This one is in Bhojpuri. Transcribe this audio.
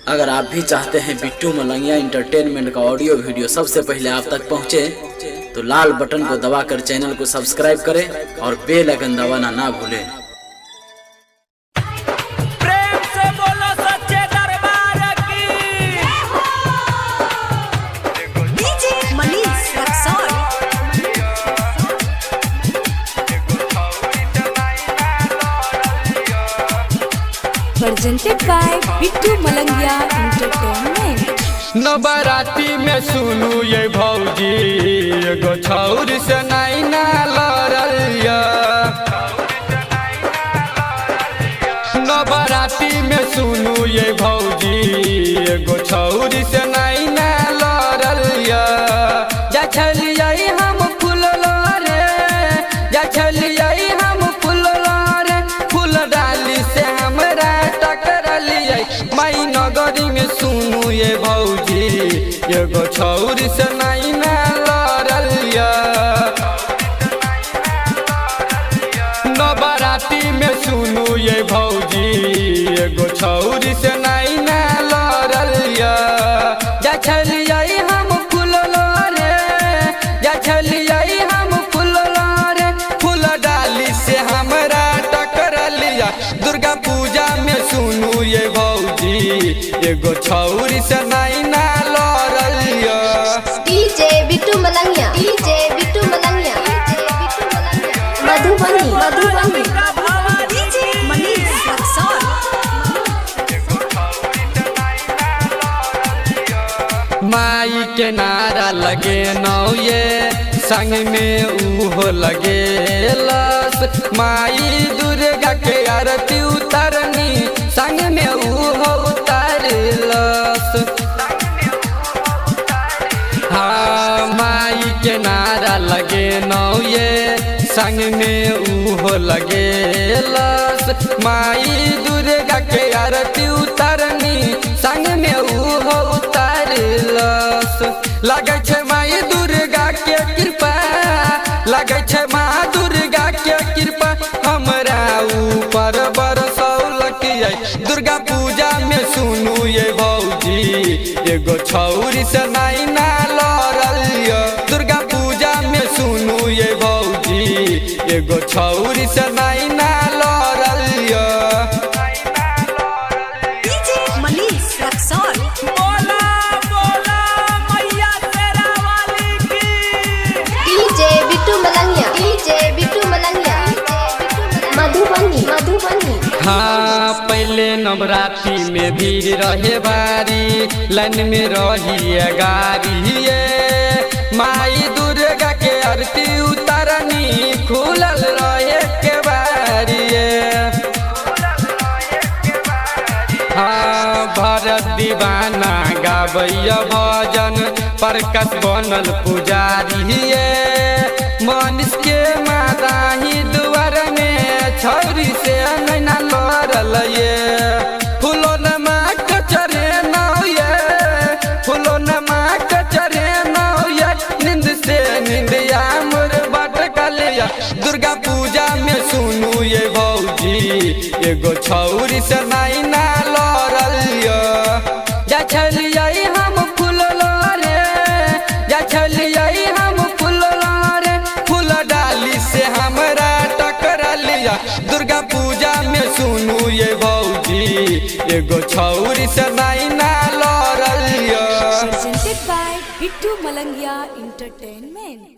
अगर आप भी चाहते हैं बिट्टू मलंगिया इंटरटेनमेंट का ऑडियो वीडियो सबसे पहले आप तक पहुंचे, तो लाल बटन को दबाकर चैनल को सब्सक्राइब करें और बेल आइकन दबाना ना भूलें। प्रेम से बोलो सच्चे दरबार की। DJ Manish Raxaul. Presented by Bittu Malangiya entertainment. Navratri में सुनू ये भौजी एगो छौर से नहीं ना लड़लिया। नवरात्रि में सुनू ये भौजी एगो छौर से नहीं ना लड़लिया। जा छलिया हम फूल रे, जा छलिया हम फूल रे, फूल डाली से हमरा टकरलिया। माई नगरी में सुनू ये भौजी एगो छौर से नहीं ना लड़लिया। नवरात्रि में सुनू ये भौजी एगो छौर से नहीं ना लड़लिया। जा छलिया हम फूल रे, जा छलिया हम फूल रे, फूल डाली से हमरा टकरलिया। दुर्गा पूजा में सुनू ये भौजी एगो छौर से नहीं ना लड़लिया। DJ Bittu Malangiya, DJ Bittu Malangiya, Madhubani Madhubani. DJ Manish Raxaul. माई के नारा लगे नौ ये संग में उहो लगे लस। माई दुर्गा के आरती उतरनी संग में उहो उतारलस। हाँ माई के नारा लगे नौ ये संग में उहो लगे लस। माई दुर्गा के आरती उतरनी संग में उहो उतारलस। लगे छे माई दुर्गा के कृपा, लगे छे माँ दुर्गा के कृपा हमरा ऊपर बरसौलक। दुर्गा पूजा में सुनू ये भौजी एगो छौर से नहीं ना लड़लिया। दुर्गा पूजा में सुनू ये भौजी एगो छौर से नहीं ना लड़लिया। डीजे मनीष रक्सौल। बोला बोला मैया तेरा वाली की। DJ Bittu Malangiya, DJ Bittu Malangiya, Madhubani Madhubani. हाँ पहले नवरात्रि में भीड़ रहे भारी, लाइन में रही गाड़ी। माई दुर्गा के आरती उतारनी खुलल रहे के बारी। हाँ भरत दीवाना गावैया भजन, प्रकाश बनल पुजारी। मनीष के मादाही दुआर में छौरी से नैना लड़ल। फूलो नमा कचरे नौये, फूलो नमा कचरे नौये, नींद से नींदिया मोर भटकलिया। दुर्गा पूजा में सुनू ये भौजी एगो छौरी से नहीं ना लड़लिया। जा छलिया हम फूल रे, जा छलिया हम फूल रे, फूल डाली से हमरा टकरलिया। दुर्गा पूजा में सुनू ये भौजी एगो छौर से नहीं ना लड़लिया। Presented by Bittu Malangiya entertainment.